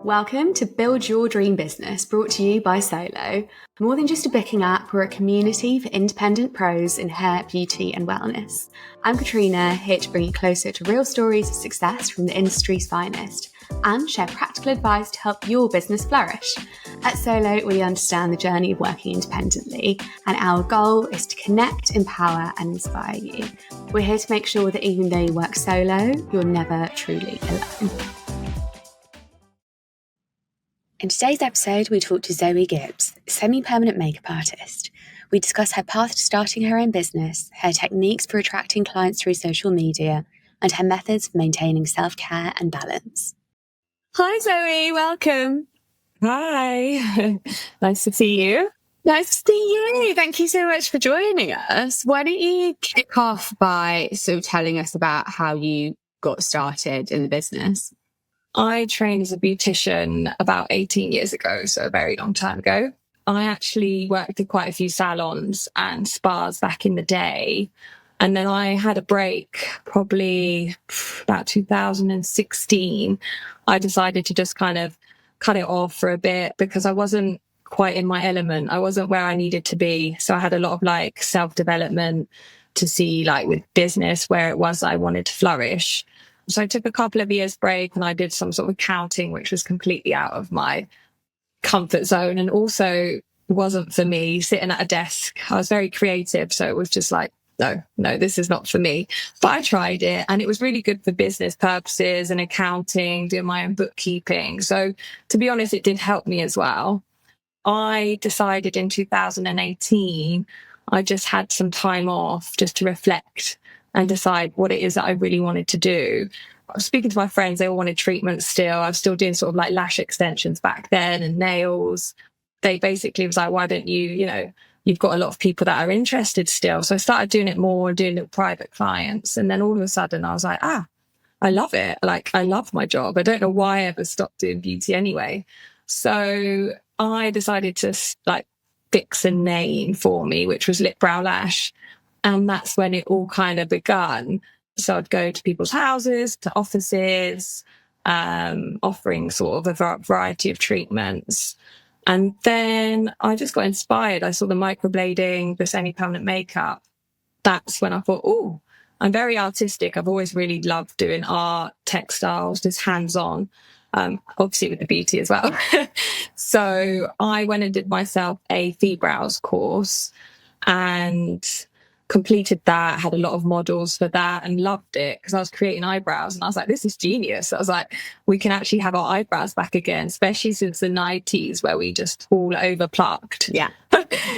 Welcome to Build Your Dream Business, brought to you by Solo. More than just a booking app, we're a community for independent pros in hair, beauty and wellness. I'm Katrina, here to bring you closer to real stories of success from the industry's finest and share practical advice to help your business flourish. At Solo, we understand the journey of working independently, and our goal is to connect, empower and inspire you. We're here to make sure that even though you work solo, you're never truly alone. In today's episode, we talk to Zoe Gibbs, semi-permanent makeup artist. We discuss her path to starting her own business, her techniques for attracting clients through social media, and her methods for maintaining self-care and balance. Hi Zoe, welcome. Hi, nice to see you. Nice to see you. Thank you so much for joining us. Why don't you kick off by sort of telling us about how you got started in the business? I trained as a beautician about 18 years ago, so a very long time ago. I actually worked at quite a few salons and spas back in the day. And then I had a break, probably about 2016. I decided to just kind of cut it off for a bit because I wasn't quite in my element. I wasn't where I needed to be. So I had a lot of like self-development to see like with business where it was I wanted to flourish. So I took a couple of years break and I did some sort of accounting, which was completely out of my comfort zone and also wasn't for me sitting at a desk. I was very creative. So it was just like, no, this is not for me. But I tried it and it was really good for business purposes and accounting, doing my own bookkeeping. So to be honest, it did help me as well. I decided in 2018, I just had some time off just to reflect and decide what it is that I really wanted to do. I was speaking to my friends, they all wanted treatment still. I was still doing sort of like lash extensions back then and nails. They basically was like, why don't you, you've got a lot of people that are interested still. So I started doing it more and doing it with private clients. And then all of a sudden I was like, I love it. Like, I love my job. I don't know why I ever stopped doing beauty anyway. So I decided to like fix a name for me, which was Lip Brow Lash. And that's when it all kind of begun. So I'd go to people's houses, to offices, offering sort of a variety of treatments. And then I just got inspired. I saw the microblading, the semi-permanent makeup. That's when I thought, I'm very artistic. I've always really loved doing art, textiles, just hands-on, obviously with the beauty as well. So I went and did myself a fee-brows course and completed that, had a lot of models for that and loved it because I was creating eyebrows and I was like, this is genius. I was like, we can actually have our eyebrows back again, especially since the 90s where we just all over plucked. Yeah.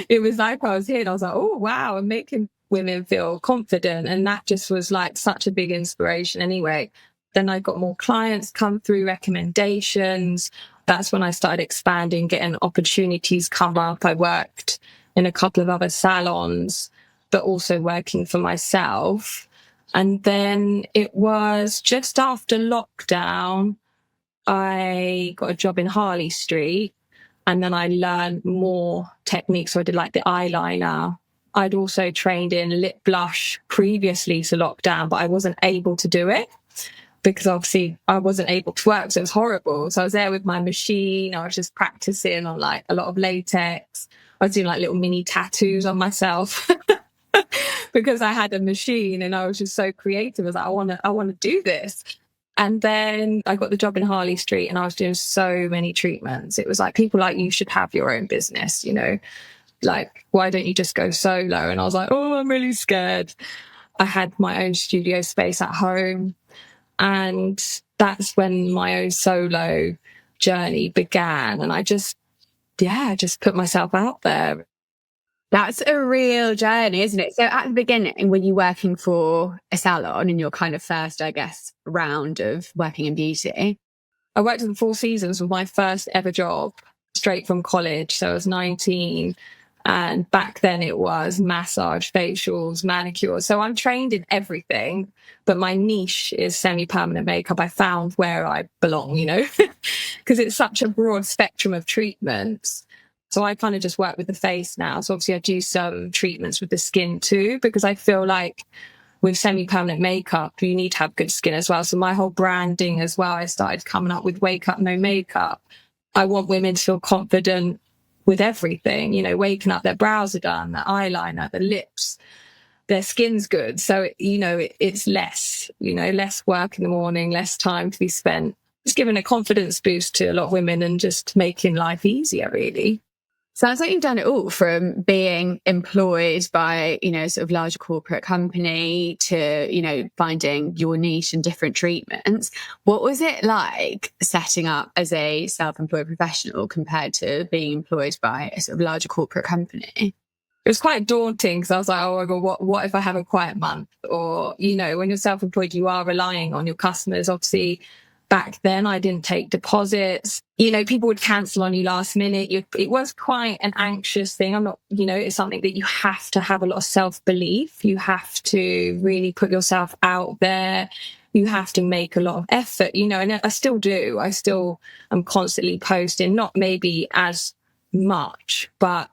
It was like I was here and I was like, oh, wow, I'm making women feel confident. And that just was like such a big inspiration anyway. Then I got more clients come through recommendations. That's when I started expanding, getting opportunities come up. I worked in a couple of other salons, but also working for myself. And then it was just after lockdown, I got a job in Harley Street and then I learned more techniques. So I did like the eyeliner. I'd also trained in lip blush previously to lockdown, but I wasn't able to do it because obviously I wasn't able to work. So it was horrible. So I was there with my machine. I was just practicing on like a lot of latex. I was doing like little mini tattoos on myself. Because I had a machine and I was just so creative. I was like, I want to do this. And then I got the job in Harley Street and I was doing so many treatments. It was like, people like, you should have your own business, like, why don't you just go solo? And I was like, I'm really scared. I had my own studio space at home. And that's when my own solo journey began. And I just put myself out there. That's a real journey, isn't it? So at the beginning, when you're working for a salon in your kind of first, I guess, round of working in beauty? I worked in 4 seasons with my first ever job straight from college. So I was 19. And back then it was massage, facials, manicures. So I'm trained in everything, but my niche is semi-permanent makeup. I found where I belong, because it's such a broad spectrum of treatments. So I kind of just work with the face now. So obviously I do some treatments with the skin too, because I feel like with semi-permanent makeup, you need to have good skin as well. So my whole branding as well, I started coming up with wake up, no makeup. I want women to feel confident with everything, you know, waking up, their brows are done, their eyeliner, the lips, their skin's good. So, you know, it's less, you know, less work in the morning, less time to be spent. It's giving a confidence boost to a lot of women and just making life easier, really. Sounds like you've done it all, from being employed by, you know, sort of larger corporate company to, you know, finding your niche and different treatments. What was it like setting up as a self-employed professional compared to being employed by a sort of larger corporate company? It was quite daunting because I was like, oh my God, what if I have a quiet month? Or, you know, when you're self-employed, you are relying on your customers. Obviously, back then I didn't take deposits. You know, people would cancel on you last minute. It was quite an anxious thing. I'm not, you know, it's something that you have to have a lot of self-belief. You have to really put yourself out there. You have to make a lot of effort, you know, and I still do. I still am constantly posting, not maybe as much, but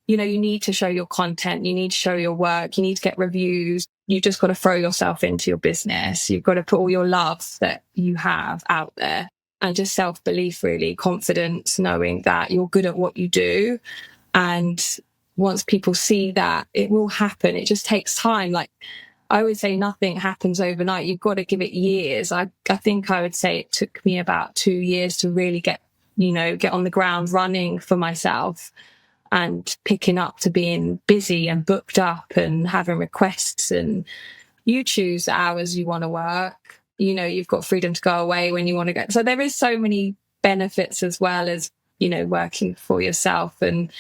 you know, you need to show your content, you need to show your work, you need to get reviews. You just got to throw yourself into your business. You've got to put all your love that you have out there, and just self-belief, really, confidence, knowing that you're good at what you do. And once people see that, it will happen. It just takes time. Like I always say, nothing happens overnight. You've got to give it years. I think I would say it took me about 2 years to really get on the ground running for myself, and picking up to being busy and booked up and having requests, and you choose the hours you want to work. You know, you've got freedom to go away when you want to go. So there is so many benefits as well as, you know, working for yourself. And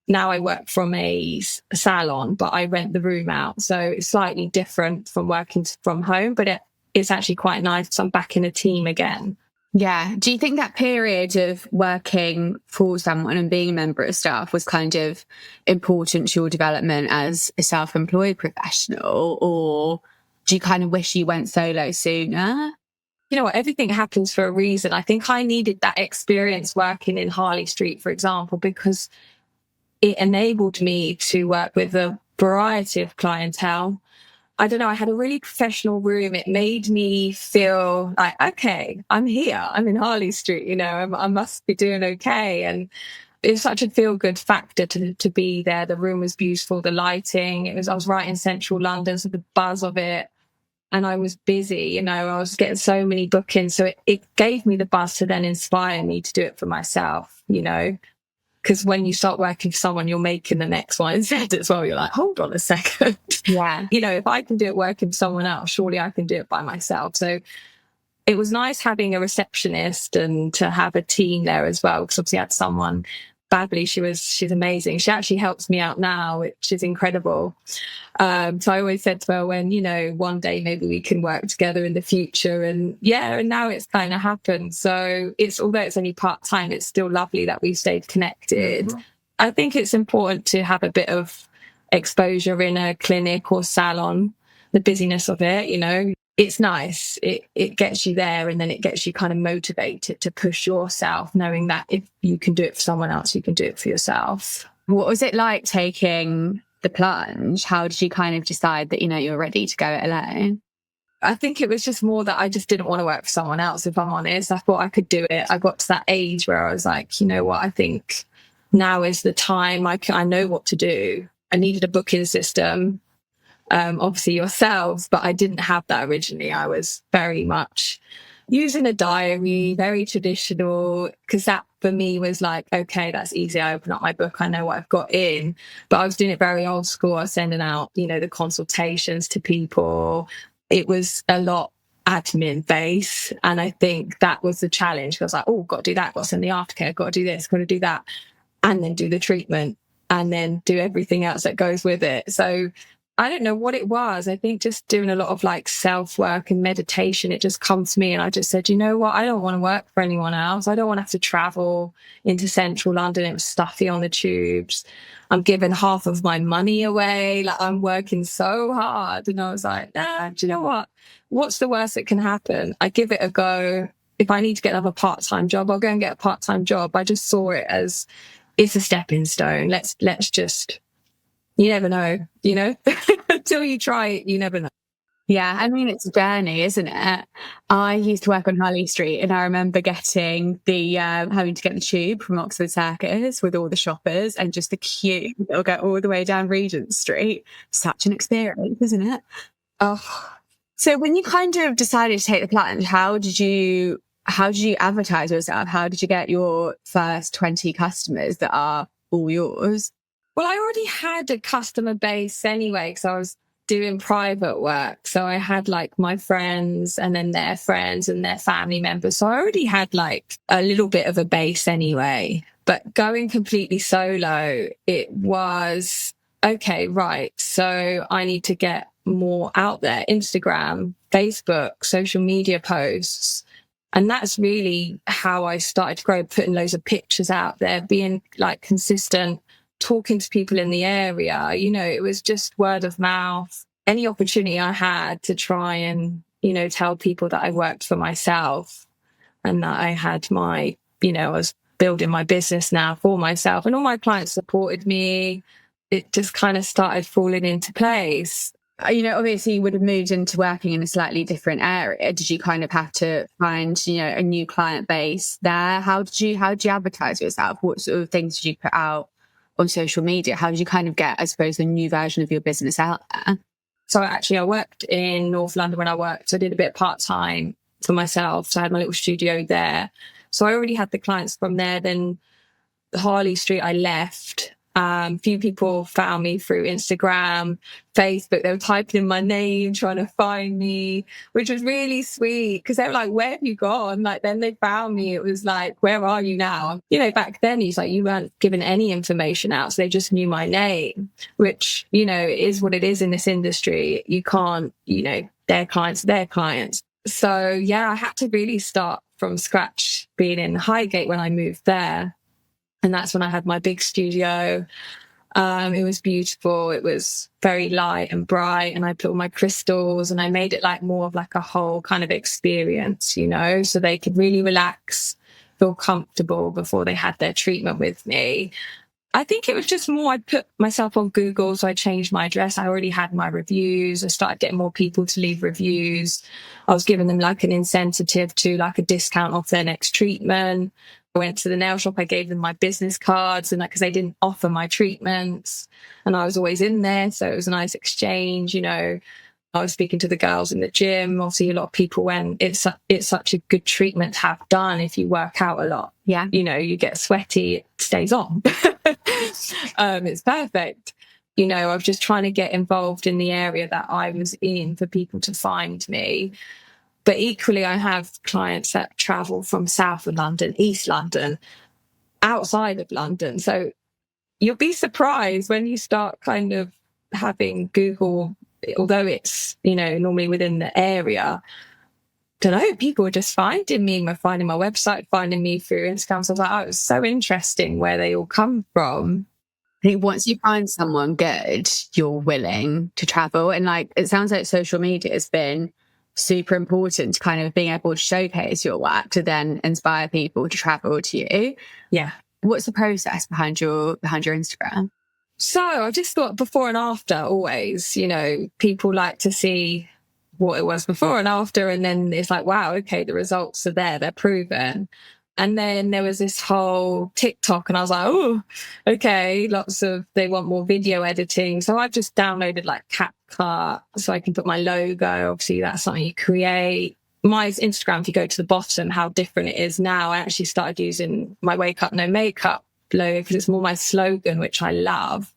now I work from a salon, but I rent the room out. So it's slightly different from working from home, but it's actually quite nice because I'm back in a team again. Yeah. Do you think that period of working for someone and being a member of staff was kind of important to your development as a self-employed professional, or do you kind of wish you went solo sooner? You know what? Everything happens for a reason. I think I needed that experience working in Harley Street, for example, because it enabled me to work with a variety of clientele. I don't know, I had a really professional room. It made me feel like, okay, I'm here. I'm in Harley Street, you know, I must be doing okay. And it's such a feel-good factor to be there. The room was beautiful, the lighting. I was right in central London, so the buzz of it. And I was busy, you know, I was getting so many bookings. So it gave me the buzz to then inspire me to do it for myself, you know. Because when you start working for someone, you're making the next one instead as well. You're like, hold on a second. Yeah. You know, if I can do it working for someone else, surely I can do it by myself. So it was nice having a receptionist and to have a team there as well. Because obviously I had someone, Badly, she's amazing. She actually helps me out now, which is incredible. So I always said to her, when, you know, one day maybe we can work together in the future. And yeah, and now it's kind of happened. So although it's only part-time, it's still lovely that we've stayed connected. Mm-hmm. I think it's important to have a bit of exposure in a clinic or salon, the busyness of it, you know. It's nice. It gets you there, and then it gets you kind of motivated to push yourself, knowing that if you can do it for someone else, you can do it for yourself. What was it like taking the plunge? How did you kind of decide that, you know, you're ready to go it alone? I think it was just more that I just didn't want to work for someone else, if I'm honest. I thought I could do it. I got to that age where I was like, you know what, I think now is the time. I know what to do. I needed a booking system. Obviously yourselves, but I didn't have that originally. I was very much using a diary, very traditional, because that for me was like, okay, that's easy. I open up my book, I know what I've got in. But I was doing it very old school. I was sending out, you know, the consultations to people. It was a lot admin based. And I think that was the challenge. I was like, oh, got to do that, got to send the aftercare, got to do this, got to do that, and then do the treatment, and then do everything else that goes with it. So I don't know what it was. I think just doing a lot of like self-work and meditation, it just comes to me. And I just said, you know what? I don't want to work for anyone else. I don't want to have to travel into central London. It was stuffy on the tubes. I'm giving half of my money away. Like, I'm working so hard. And I was like, nah, do you know what? What's the worst that can happen? I give it a go. If I need to get another part-time job, I'll go and get a part-time job. I just saw it as, it's a stepping stone. Let's just, you never know, you know, until you try it, you never know. Yeah, I mean, it's a journey, isn't it? I used to work on Harley Street, and I remember getting the having to get the tube from Oxford Circus with all the shoppers and just the queue that'll go all the way down Regent Street. Such an experience, isn't it? Oh, so when you kind of decided to take the plunge, how did you advertise yourself? How did you get your first 20 customers that are all yours? Well, I already had a customer base anyway, because I was doing private work. So I had like my friends and then their friends and their family members. So I already had like a little bit of a base anyway. But going completely solo, it was okay, right. So I need to get more out there. Instagram, Facebook, social media posts. And that's really how I started to grow, putting loads of pictures out there, being like consistent, talking to people in the area. It was just word of mouth. Any opportunity I had to try and, tell people that I worked for myself and that I had I was building my business now for myself, and all my clients supported me. It just kind of started falling into place. Obviously you would have moved into working in a slightly different area. Did you kind of have to find, a new client base there? How did you advertise yourself? What sort of things did you put out on social media? How did you kind of get, I suppose, a new version of your business out there? So actually I worked in North London when I worked. So I did a bit part-time for myself. So I had my little studio there. So I already had the clients from there. Then Harley Street, I left. Few people found me through Instagram, Facebook. They were typing in my name, trying to find me, which was really sweet because they were like, "Where have you gone?" Like, then they found me. It was like, "Where are you now?" Back then, he's like, you weren't given any information out, so they just knew my name, which is what it is in this industry. You can't, their clients, their clients. So yeah, I had to really start from scratch, being in Highgate when I moved there. And that's when I had my big studio. It was beautiful. It was very light and bright. And I put all my crystals and I made it like more of like a whole kind of experience, so they could really relax, feel comfortable before they had their treatment with me. I think it was just more, I put myself on Google. So I changed my address. I already had my reviews. I started getting more people to leave reviews. I was giving them like an incentive to like a discount off their next treatment. I went to the nail shop. I gave them my business cards and because they didn't offer my treatments and I was always in there. So it was a nice exchange. I was speaking to the girls in the gym. Obviously, a lot of people, when it's such a good treatment to have done if you work out a lot. Yeah. You get sweaty, it stays on. It's perfect. I was just trying to get involved in the area that I was in for people to find me. But equally, I have clients that travel from south of London, East London, outside of London. So you'll be surprised when you start kind of having Google, although it's, normally within the area. Don't know, people are just finding me, finding my website, finding me through Instagram. So I was like, oh, it was so interesting where they all come from. I think once you find someone good, you're willing to travel. And like, it sounds like social media has been super important to kind of being able to showcase your work to then inspire people to travel to you. Yeah. What's the process behind your Instagram? So I just thought before and after always, people like to see what it was before and after. And then it's like, wow, okay, the results are there. They're proven. And then there was this whole TikTok and I was like, oh, okay, they want more video editing. So I've just downloaded like CapCut so I can put my logo. Obviously that's something you create. My Instagram, if you go to the bottom, how different it is now. I actually started using my Wake Up No Makeup logo because it's more my slogan, which I love,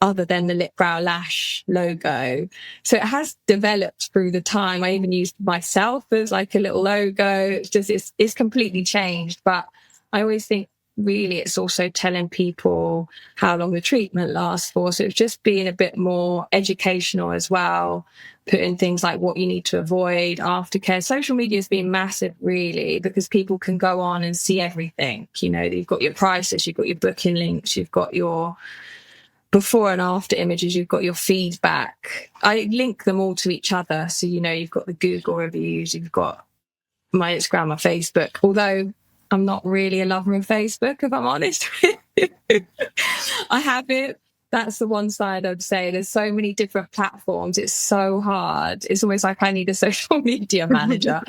other than the lip, brow, lash logo. So it has developed through the time. I even used myself as like a little logo. It's completely changed. But I always think really it's also telling people how long the treatment lasts for. So it's just being a bit more educational as well, putting things like what you need to avoid, aftercare. Social media has been massive really because people can go on and see everything. You've got your prices, you've got your booking links, you've got your before and after images, you've got your feedback. I link them all to each other. So, you've got the Google reviews, you've got my Instagram, my Facebook, although I'm not really a lover of Facebook, if I'm honest with you. I have it, That's the one side I'd say. There's so many different platforms. It's so hard. It's almost like I need a social media manager.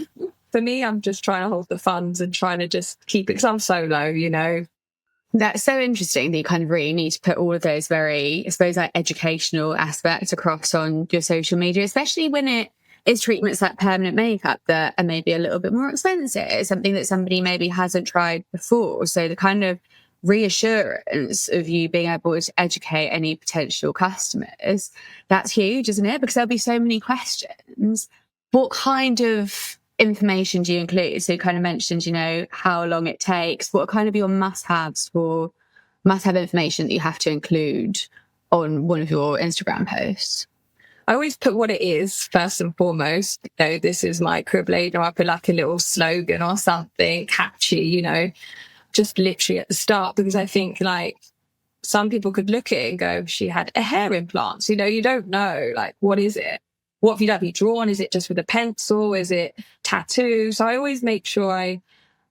For me, I'm just trying to hold the funds and trying to just keep it, because I'm solo, you know. That's so interesting that you kind of really need to put all of those very, I suppose, like educational aspects across on your social media, especially when it is treatments like permanent makeup that are maybe a little bit more expensive. It's something that somebody maybe hasn't tried before. So the kind of reassurance of you being able to educate any potential customers, that's huge, isn't it? Because there'll be so many questions. What kind of information do you include? So you kind of mentioned, you know, how long it takes. What are kind of your must-haves for must-have information that you have to include on one of your Instagram posts? I always put what it is first and foremost. You know, this is microblading, or I put like a little slogan or something catchy, you know, just literally at the start, because I think like some people could look at it and go, she had a hair implant. You know, you don't know, like, what is it? What have you done? Have you drawn? Is it just with a pencil? Is it tattoo? So I always make sure I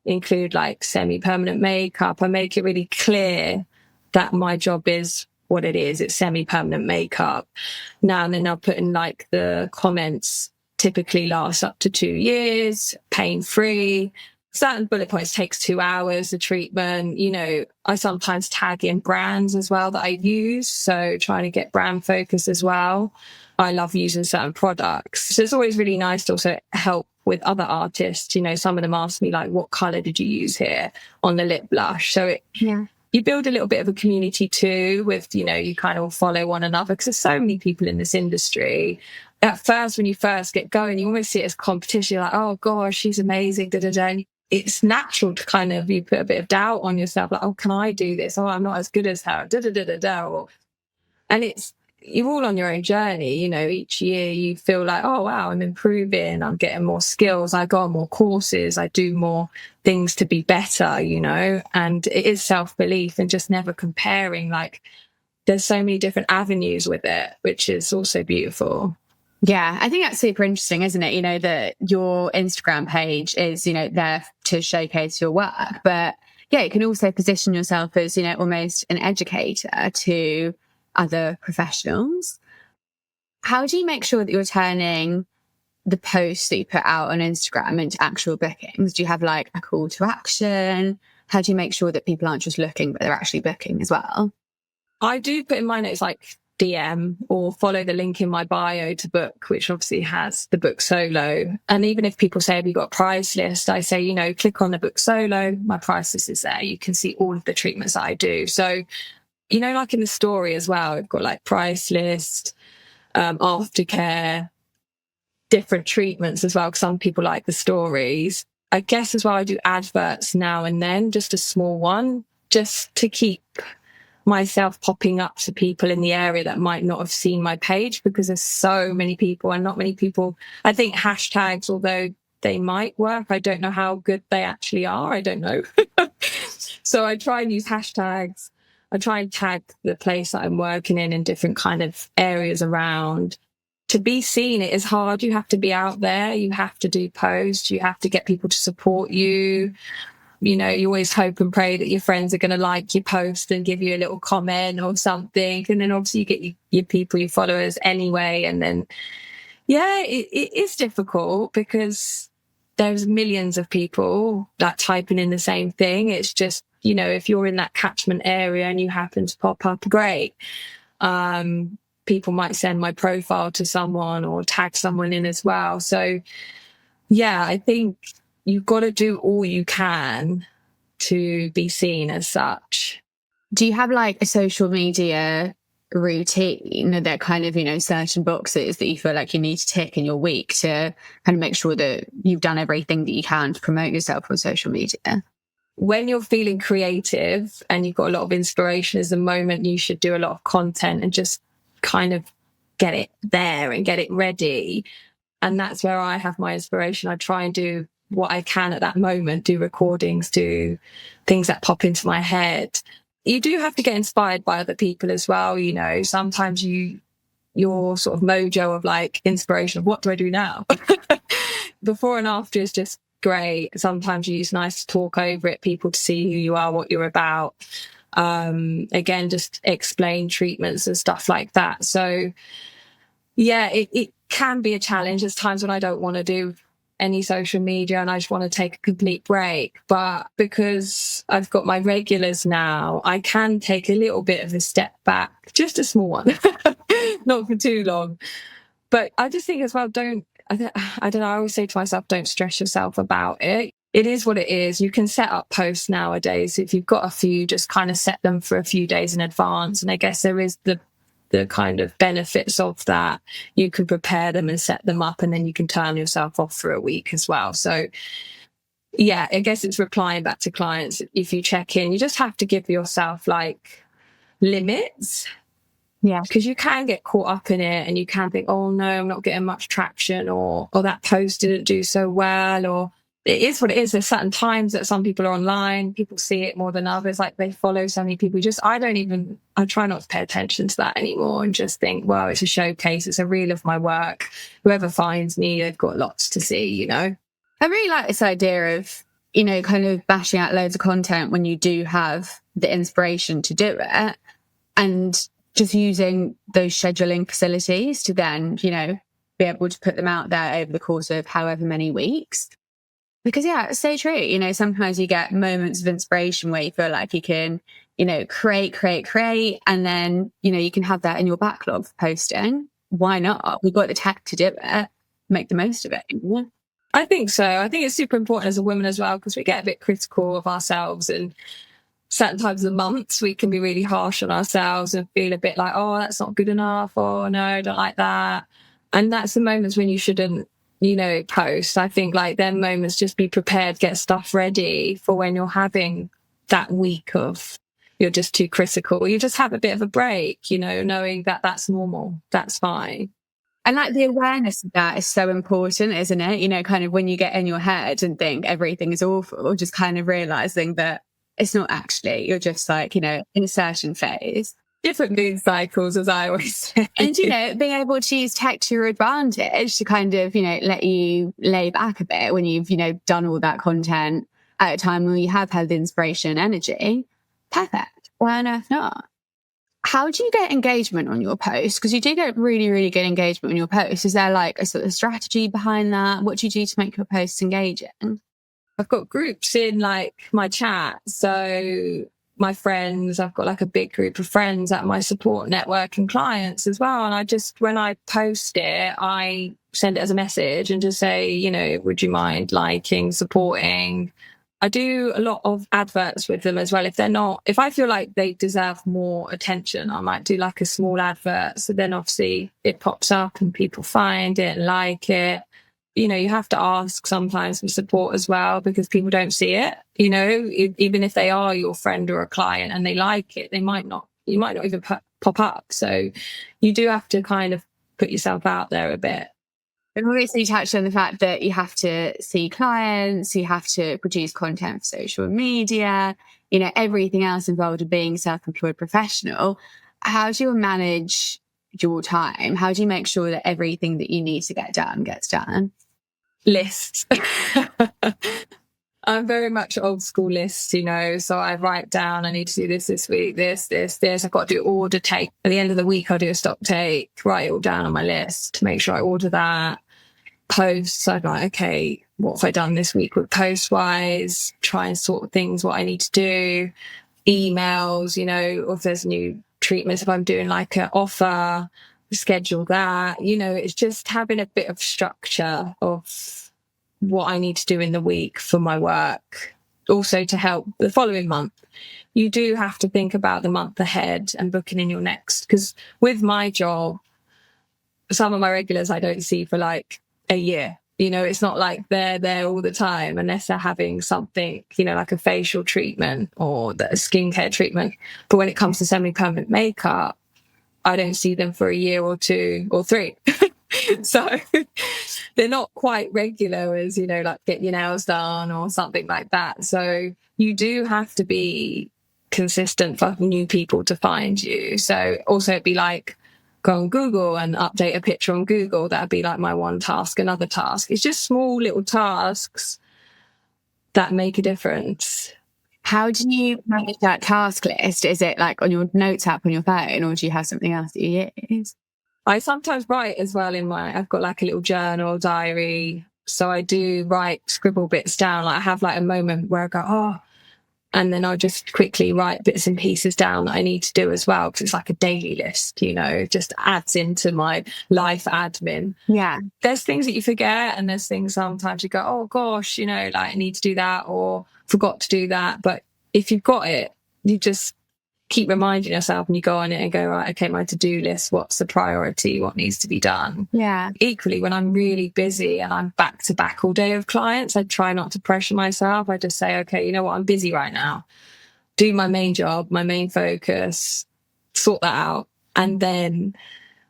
include like semi-permanent makeup. I make it really clear that my job is what it is. It's semi-permanent makeup. Now and then I'll put in like the comments typically last up to 2 years, pain-free. Certain bullet points takes 2 hours, the treatment. You know, I sometimes tag in brands as well that I use. So trying to get brand focus as well. I love using certain products. So it's always really nice to also help with other artists. You know, some of them ask me like, what color did you use here on the lip blush? So you build a little bit of a community too with, you know, you kind of follow one another, because there's so many people in this industry. At first, when you first get going, you almost see it as competition. You're like, oh gosh, she's amazing. Da, da, da. And it's natural to kind of, you put a bit of doubt on yourself. Like, oh, can I do this? Oh, I'm not as good as her. Da, da, da, da, da. And you're all on your own journey. You know, each year you feel like, oh, wow, I'm improving. I'm getting more skills. I go on more courses. I do more things to be better, you know, and it is self-belief and just never comparing. Like, there's so many different avenues with it, which is also beautiful. Yeah, I think that's super interesting, isn't it? You know, that your Instagram page is, you know, there to showcase your work. But yeah, you can also position yourself as, you know, almost an educator to other professionals. How do you make sure that you're turning the posts that you put out on Instagram into actual bookings? Do you have like a call to action? How do you make sure that people aren't just looking, but they're actually booking as well? I do put in my notes like DM or follow the link in my bio to book, which obviously has the book solo. And even if people say, have you got a price list? I say, you know, click on the book solo. My price list is there. You can see all of the treatments that I do. So, you know, like in the story as well, I've got like price list, aftercare, different treatments as well, because some people like the stories. I guess as well, I do adverts now and then, just a small one, just to keep myself popping up to people in the area that might not have seen my page, because there's so many people and not many people. I think hashtags, although they might work, I don't know how good they actually are. I don't know. So I try and use hashtags. I try and tag the place that I'm working in different kind of areas around. To be seen, it is hard. You have to be out there. You have to do posts. You have to get people to support you. You know, you always hope and pray that your friends are going to like your post and give you a little comment or something. And then obviously you get your people, your followers anyway. And then, yeah, it is difficult because there's millions of people that typing in the same thing. It's just, you know, if you're in that catchment area and you happen to pop up, great. People might send my profile to someone or tag someone in as well. So, yeah, I think you've got to do all you can to be seen as such. Do you have like a social media routine that kind of, you know, certain boxes that you feel like you need to tick in your week to kind of make sure that you've done everything that you can to promote yourself on social media? When you're feeling creative and you've got a lot of inspiration is the moment you should do a lot of content and just kind of get it there and get it ready. And that's where I have my inspiration. I try and do what I can at that moment, do recordings, do things that pop into my head. You do have to get inspired by other people as well. You know, sometimes your sort of mojo of like inspiration of what do I do now? Before and after is just great. Sometimes it's nice to talk over it, people to see who you are, what you're about. Again, just explain treatments and stuff like that. So yeah, it can be a challenge. There's times when I don't want to do any social media and I just want to take a complete break. But because I've got my regulars now, I can take a little bit of a step back, just a small one, not for too long. But I just think as well, I don't know, I always say to myself, don't stress yourself about it. It is what it is. You can set up posts nowadays. If you've got a few, just kind of set them for a few days in advance. And I guess there is the kind of benefits of that. You can prepare them and set them up, and then you can turn yourself off for a week as well. So yeah, I guess it's replying back to clients. If you check in, you just have to give yourself like limits. Yeah. Because you can get caught up in it and you can think, oh no, I'm not getting much traction, or that post didn't do so well, or it is what it is. There's certain times that some people are online, people see it more than others. Like they follow so many people. I try not to pay attention to that anymore and just think, well, it's a showcase. It's a reel of my work. Whoever finds me, they've got lots to see, you know? I really like this idea of, you know, kind of bashing out loads of content when you do have the inspiration to do it, and just using those scheduling facilities to then, you know, be able to put them out there over the course of however many weeks. Because yeah, it's so true. You know, sometimes you get moments of inspiration where you feel like you can, you know, create, and then, you know, you can have that in your backlog for posting. Why not? We've got the tech to do it. Make the most of it. Yeah. I think so. I think it's super important as a woman as well, because we get a bit critical of ourselves, and certain times of the months we can be really harsh on ourselves and feel a bit like, oh, that's not good enough, or no, I don't like that. And that's the moments when you shouldn't, you know, post. I think like them moments, just be prepared, get stuff ready for when you're having that week of you're just too critical. You just have a bit of a break, you know, knowing that that's normal, that's fine. And like the awareness of that is so important, isn't it? You know, kind of when you get in your head and think everything is awful, just kind of realizing that it's not actually, you're just like, you know, in a certain phase. Different mood cycles, as I always say. And, you know, being able to use tech to your advantage to kind of, you know, let you lay back a bit when you've, you know, done all that content at a time when you have had the inspiration and energy. Perfect. Why on earth not? How do you get engagement on your posts? Because you do get really, really good engagement on your posts. Is there like a sort of strategy behind that? What do you do to make your posts engaging? I've got groups in like my chat. So my friends, I've got like a big group of friends at my support network and clients as well. And I just, when I post it, I send it as a message and just say, you know, would you mind liking, supporting? I do a lot of adverts with them as well. If I feel like they deserve more attention, I might do like a small advert. So then obviously it pops up and people find it and like it. You know, you have to ask sometimes for support as well, because people don't see it, you know, even if they are your friend or a client and they like it, you might not even pop up. So you do have to kind of put yourself out there a bit. We've obviously touched on the fact that you have to see clients, you have to produce content for social media, you know, everything else involved in being a self-employed professional. How do you manage your time? How do you make sure that everything that you need to get done gets done? Lists. I'm very much old school lists, you know, so I write down, I need to do this week, this. I've got to do order take. At the end of the week, I'll do a stock take, write it all down on my list to make sure I order that. Posts, I'm like, okay, what have I done this week with post-wise? Try and sort things, what I need to do. Emails, you know, or if there's new treatments, if I'm doing like an offer, schedule that. You know, it's just having a bit of structure of what I need to do in the week for my work. Also to help the following month. You do have to think about the month ahead and booking in your next. Because with my job, some of my regulars I don't see for like a year. You know, it's not like they're there all the time unless they're having something, you know, like a facial treatment or a skincare treatment. But when it comes to semi-permanent makeup, I don't see them for a year or 2 or 3. So they're not quite regular as, you know, like get your nails done or something like that. So you do have to be consistent for new people to find you. So also it'd be like, go on Google and update a picture on Google. That'd be like my one task. Another task. It's just small little tasks that make a difference. How do you manage that task list? Is it like on your notes app on your phone, or do you have something else that you use? I sometimes write as well I've got like a little journal, diary. So I do write, scribble bits down. Like I have like a moment where I go, oh, and then I'll just quickly write bits and pieces down that I need to do as well. Cause it's like a daily list, it just adds into my life admin. Yeah. There's things that you forget, and there's things sometimes you go, oh gosh, like I need to do that or forgot to do that. But if you've got it, you just keep reminding yourself and you go on it and go, right, okay, my to-do list, what's the priority, what needs to be done. Yeah. Equally, when I'm really busy and I'm back to back all day with clients, I try not to pressure myself. I just say, okay, you know what, I'm busy right now. Do my main job, my main focus, sort that out. And then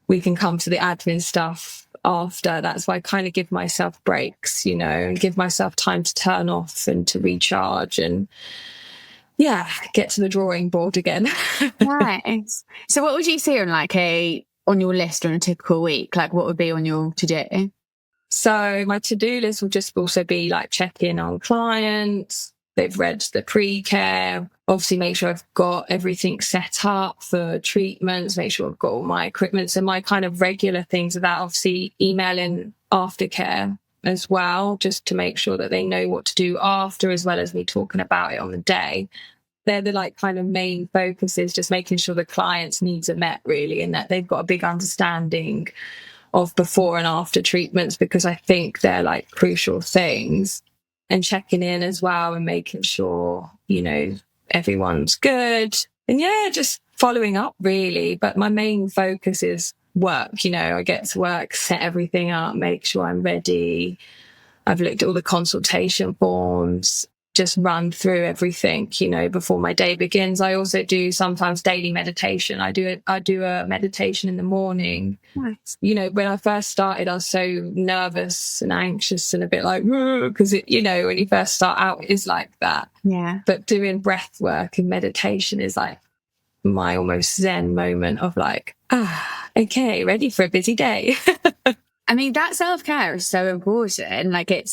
we can come to the admin stuff after. That's why I kind of give myself breaks, and give myself time to turn off and to recharge and get to the drawing board again. Nice. So what would you say on your list on a typical week? Like what would be on your to-do? So my to-do list will just also be like check in on clients. They've read the pre-care. Obviously make sure I've got everything set up for treatments, make sure I've got all my equipment. So my kind of regular things are that, obviously emailing aftercare as well, just to make sure that they know what to do after, as well as me talking about it on the day. They're the like kind of main focuses, just making sure the client's needs are met really, and that they've got a big understanding of before and after treatments, because I think they're like crucial things. And checking in as well and making sure, everyone's good. And just following up really. But my main focus is work. I get to work, set everything up, make sure I'm ready. I've looked at all the consultation forms, just run through everything, before my day begins. I also do sometimes daily meditation. I do a meditation in the morning. Nice. When I first started, I was so nervous and anxious and a bit like, because when you first start out, it is like that. Yeah. But doing breath work and meditation is like my almost Zen moment of like, okay, ready for a busy day. I mean, that self-care is so important. Like it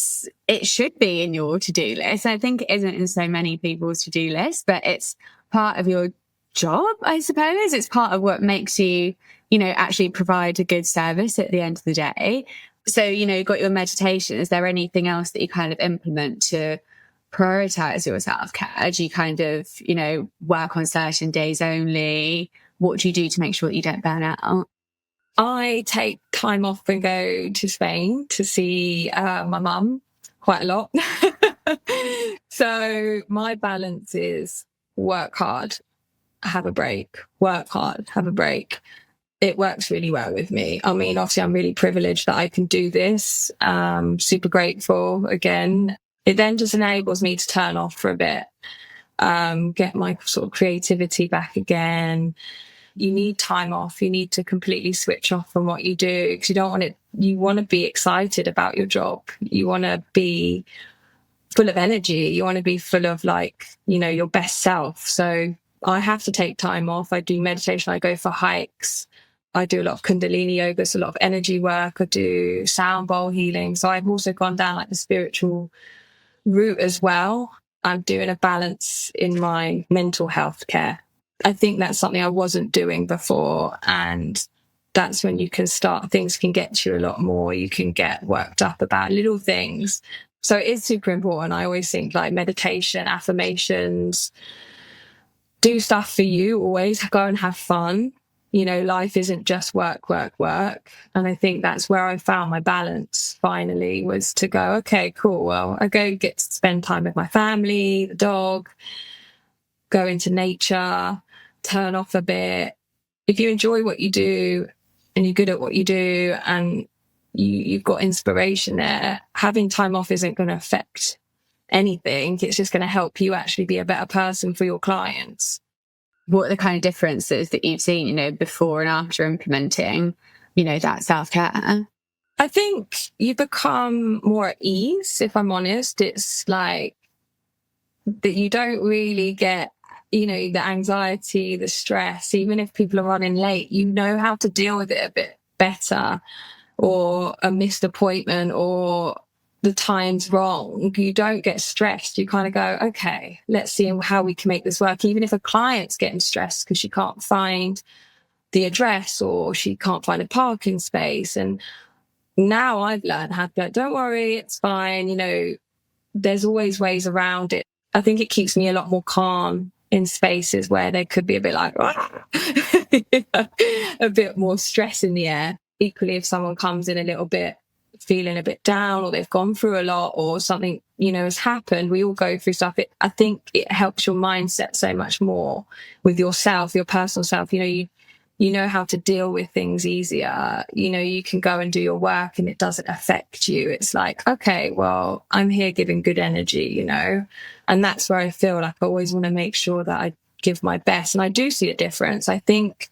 should be in your to-do list. I think it isn't in so many people's to-do list, but it's part of your job, I suppose. It's part of what makes you, actually provide a good service at the end of the day. So, you've got your meditation. Is there anything else that you kind of implement to prioritize your self-care? Do you kind of, work on certain days only? What do you do to make sure that you don't burn out? I take time off and go to Spain to see my mum quite a lot. So my balance is work hard, have a break, work hard, have a break. It works really well with me. I mean, obviously I'm really privileged that I can do this. Super grateful again. It then just enables me to turn off for a bit, get my sort of creativity back again. You need time off. You need to completely switch off from what you do, because you want to be excited about your job. You want to be full of energy. You want to be full of your best self. So I have to take time off. I do meditation. I go for hikes. I do a lot of Kundalini yoga, so a lot of energy work. I do sound bowl healing. So I've also gone down like the spiritual route as well. I'm doing a balance in my mental health care. I think that's something I wasn't doing before. And that's when you can start, things can get to you a lot more. You can get worked up about little things. So it is super important. I always think like meditation, affirmations, do stuff for you, always go and have fun. Life isn't just work, work, work. And I think that's where I found my balance finally, was to go, okay, cool. Well, I get to spend time with my family, the dog, go into nature, turn off a bit. If you enjoy what you do and you're good at what you do and you've got inspiration there, having time off isn't going to affect anything. It's just going to help you actually be a better person for your clients. What are the kind of differences that you've seen, before and after implementing, that self-care? I think you become more at ease, if I'm honest. It's like that you don't really get, the anxiety, the stress. Even if people are running late, you know how to deal with it a bit better, or a missed appointment, or the time's wrong, you don't get stressed. You kind of go, okay, let's see how we can make this work. Even if a client's getting stressed because she can't find the address or she can't find a parking space. And now I've learned how to go, don't worry, it's fine. You know, there's always ways around it. I think it keeps me a lot more calm in spaces where there could be a bit like, a bit more stress in the air. Equally, if someone comes in a little bit feeling a bit down, or they've gone through a lot, or something, you know, has happened, we all go through stuff. I think it helps your mindset so much more with yourself, your personal self. You know, you know how to deal with things easier. You know, you can go and do your work and it doesn't affect you. It's like, okay, well, I'm here giving good energy, you know, and that's where I feel like I always want to make sure that I give my best. And I do see a difference. I think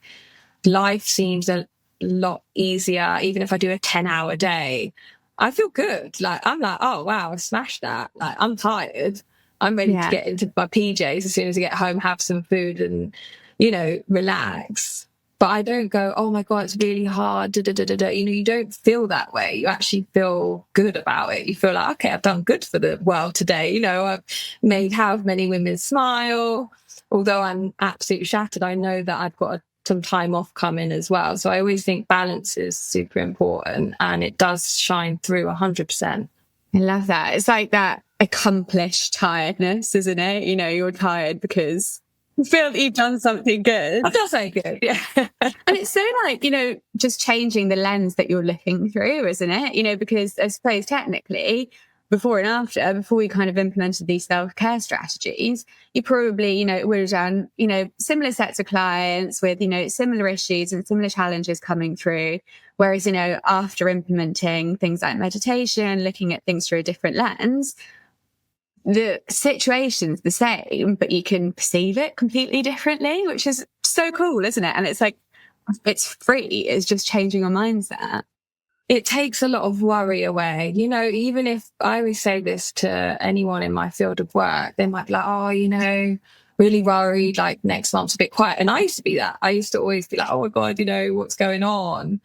life seems a lot easier. Even if I do a 10-hour day, I feel good. Like, I'm like, oh, wow, I smashed that. Like, I'm tired. I'm ready to get into my PJs as soon as I get home, have some food and, you know, relax. But I don't go, oh my God, it's really hard. You know, you don't feel that way. You actually feel good about it. You feel like, okay, I've done good for the world today. You know, I've made how many women smile. Although I'm absolutely shattered, I know that I've got some time off coming as well. So I always think balance is super important, and it does shine through 100%. I love that. It's like that accomplished tiredness, isn't it? You know, you're tired because you feel that you've done something good. I've done something good, yeah. And it's so like, you know, just changing the lens that you're looking through, isn't it? You know, because I suppose technically, before and after, before we kind of implemented these self-care strategies, you probably, you know, would have done, you know, similar sets of clients with, you know, similar issues and similar challenges coming through. Whereas, you know, after implementing things like meditation, looking at things through a different lens, the situation's the same, but you can perceive it completely differently, which is so cool, isn't it? And it's like, it's free. It's just changing your mindset. It takes a lot of worry away. You know, even if I always say this to anyone in my field of work, they might be like, oh, you know, really worried, like next month's a bit quiet. And I used to be that. I used to always be like, oh my God, you know, what's going on?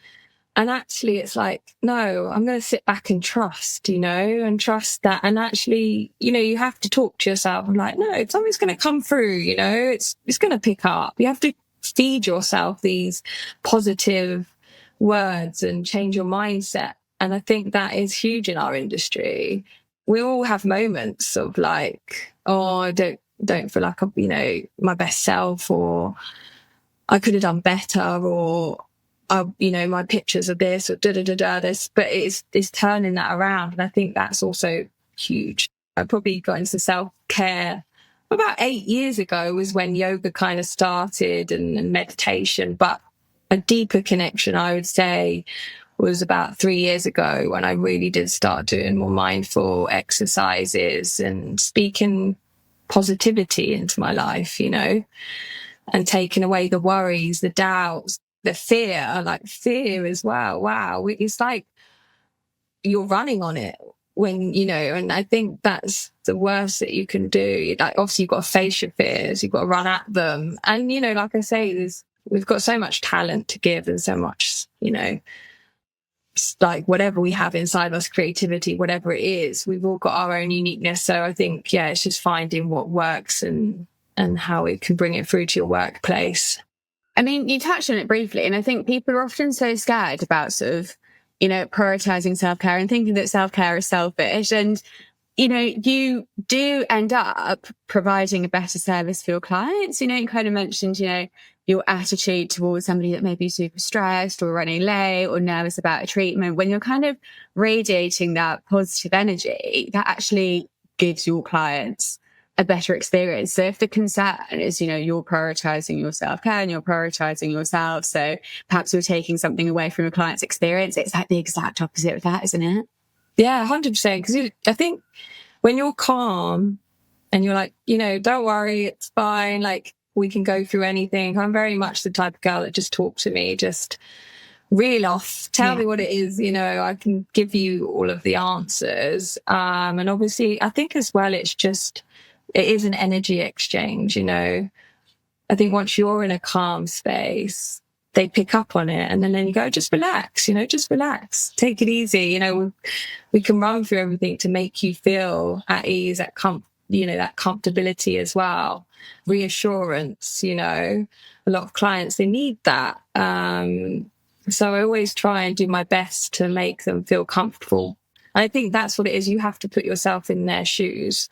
And actually it's like, no, I'm going to sit back and trust, you know, and trust that. And actually, you know, you have to talk to yourself and like, no, something's going to come through, you know, it's going to pick up. You have to feed yourself these positive words and change your mindset. And I think that is huge in our industry. We all have moments of like, oh, I don't feel like I'm, you know, my best self, or I could have done better, or you know, my pictures of this or this, but it's turning that around. And I think that's also huge. I probably got into self-care about 8 years ago was when yoga kind of started and meditation, but a deeper connection, I would say, was about 3 years ago when I really did start doing more mindful exercises and speaking positivity into my life, you know, and taking away the worries, the doubts, the fear, like fear as well. Wow. It's like you're running on it when, you know, and I think that's the worst that you can do. Like, obviously you've got to face your fears, you've got to run at them. And, you know, like I say, we've got so much talent to give and so much, you know, like whatever we have inside us, creativity, whatever it is, we've all got our own uniqueness. So I think, yeah, it's just finding what works and how it can bring it through to your workplace. I mean, you touched on it briefly, and I think people are often so scared about sort of, you know, prioritizing self-care and thinking that self-care is selfish. And, you know, you do end up providing a better service for your clients. You know, you kind of mentioned, you know, your attitude towards somebody that may be super stressed or running late or nervous about a treatment. When you're kind of radiating that positive energy, that actually gives your clients a better experience. So if the concern is, you know, you're prioritizing your self-care and you're prioritizing yourself, so perhaps you're taking something away from your client's experience, it's like the exact opposite of that, isn't it? Yeah, 100%. Because I think when you're calm and you're like, you know, don't worry, it's fine, like we can go through anything. I'm very much the type of girl that just talk to me, just reel off, tell me what it is, you know, I can give you all of the answers. And obviously I think as well, it is an energy exchange, you know. I think once you're in a calm space, they pick up on it. And then you go, just relax, just relax, take it easy. We can run through everything to make you feel at ease, that comfortability as well. Reassurance, a lot of clients, they need that. So I always try and do my best to make them feel comfortable. I think that's what it is. You have to put yourself in their shoes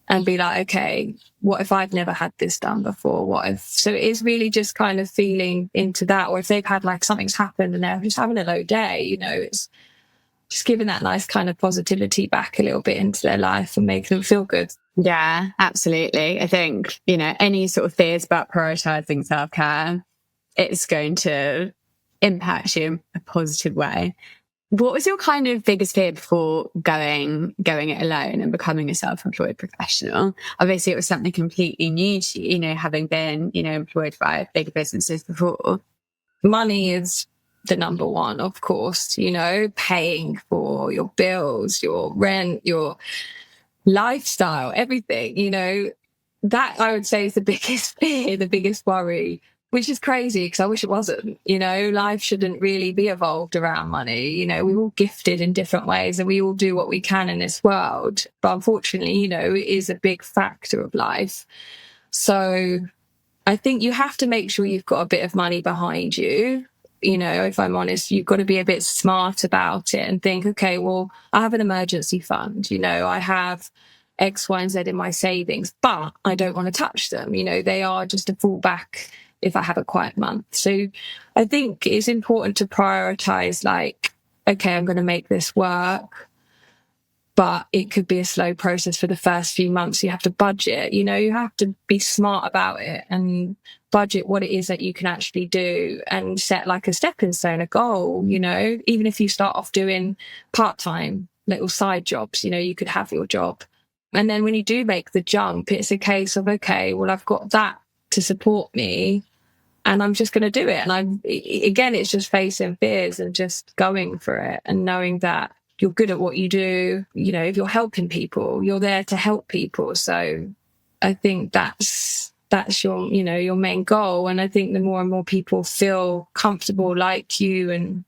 and be like, okay, what if I've never had this done before? So it is really just kind of feeling into that. Or if they've had like something's happened and they're just having a low day, it's just giving that nice kind of positivity back a little bit into their life and making them feel good. Yeah, absolutely. I think, any sort of fears about prioritizing self-care, it's going to impact you in a positive way. What was your kind of biggest fear before going it alone and becoming a self-employed professional? Obviously, it was something completely new to you, having been, employed by bigger businesses before. Money is the number one, of course, paying for your bills, your rent, your lifestyle, everything, that I would say is the biggest fear, the biggest worry. Which is crazy because I wish it wasn't. Life shouldn't really be evolved around money. We're all gifted in different ways and we all do what we can in this world. But unfortunately, it is a big factor of life. So I think you have to make sure you've got a bit of money behind you. If I'm honest, you've got to be a bit smart about it and think, okay, well, I have an emergency fund. I have X, Y, and Z in my savings, but I don't want to touch them. They are just a fallback if I have a quiet month. So I think it's important to prioritize, like, okay, I'm going to make this work, but it could be a slow process for the first few months. You have to budget, you have to be smart about it and budget what it is that you can actually do and set like a stepping stone, a goal, even if you start off doing part-time little side jobs, you could have your job. And then when you do make the jump, it's a case of, okay, well, I've got that to support me and I'm just going to do it. And again, it's just facing fears and just going for it and knowing that you're good at what you do. If you're helping people, you're there to help people. So I think that's your, your main goal. And I think the more and more people feel comfortable like you and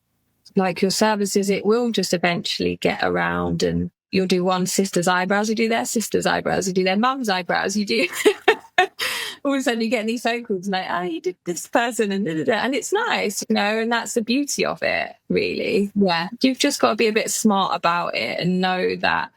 like your services, it will just eventually get around and you'll do one sister's eyebrows, you do their sister's eyebrows, you do their mum's eyebrows, you do... All of a sudden you get these phone calls like, oh, you did this person and and it's nice, and that's the beauty of it, really. Yeah. You've just got to be a bit smart about it and know that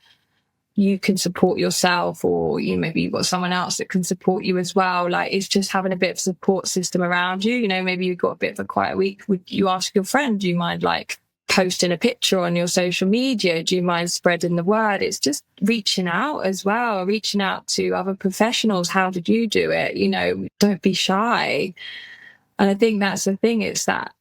you can support yourself or maybe you've got someone else that can support you as well. Like it's just having a bit of support system around you. Maybe you've got a bit of a quiet week. Would you ask your friend, do you mind like posting a picture on your social media? Do you mind spreading the word? It's just reaching out as well, reaching out to other professionals. How did you do it? Don't be shy. And I think that's the thing, it's that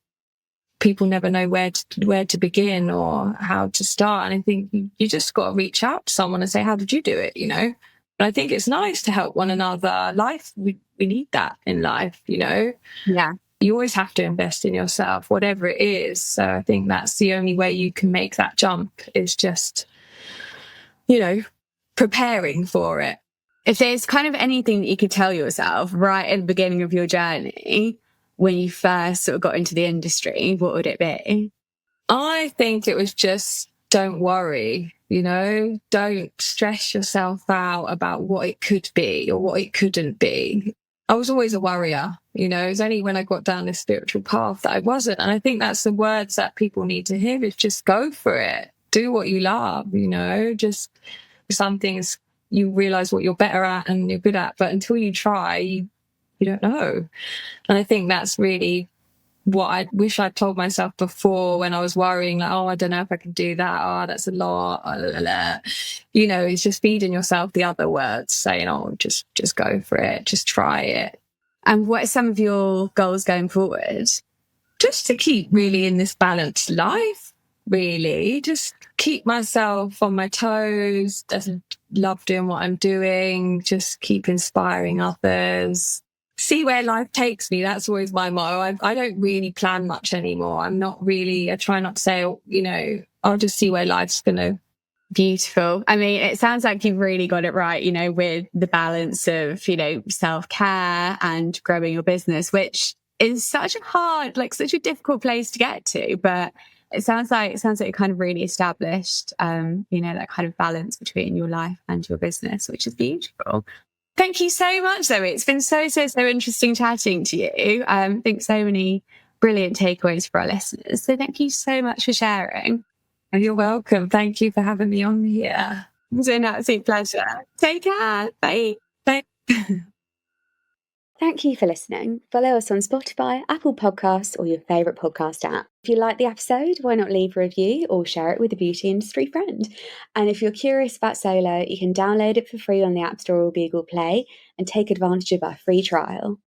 people never know where to begin or how to start. And I think you just got to reach out to someone and say, how did you do it? And I think it's nice to help one another. We need that in life, Yeah. You always have to invest in yourself, whatever it is. So I think that's the only way you can make that jump is just, preparing for it. If there's kind of anything that you could tell yourself right at the beginning of your journey, when you first sort of got into the industry, what would it be? I think it was just don't worry, don't stress yourself out about what it could be or what it couldn't be. I was always a worrier, it was only when I got down this spiritual path that I wasn't. And I think that's the words that people need to hear is just go for it. Do what you love, just some things you realize what you're better at and you're good at. But until you try, you don't know. And I think that's really what I wish I'd told myself before when I was worrying, like, oh, I don't know if I can do that. Oh, that's a lot. It's just feeding yourself the other words, saying, oh, just go for it. Just try it. And what are some of your goals going forward? Just to keep really in this balanced life, really. Just keep myself on my toes. Just love doing what I'm doing. Just keep inspiring others. See where life takes me. That's always my motto. I don't really plan much anymore. I try not to say, I'll just see where life's going to. Beautiful. I mean, it sounds like you've really got it right, with the balance of, self-care and growing your business, which is such a hard, like such a difficult place to get to, but it sounds like you kind of really established, that kind of balance between your life and your business, which is beautiful. Thank you so much, Zoe. It's been so interesting chatting to you. I think so many brilliant takeaways for our listeners. So thank you so much for sharing. And you're welcome. Thank you for having me on here. It's an absolute pleasure. Take care. Bye. Bye. Thank you for listening. Follow us on Spotify, Apple Podcasts, or your favourite podcast app. If you like the episode, why not leave a review or share it with a beauty industry friend? And if you're curious about Solo, you can download it for free on the App Store or Google Play and take advantage of our free trial.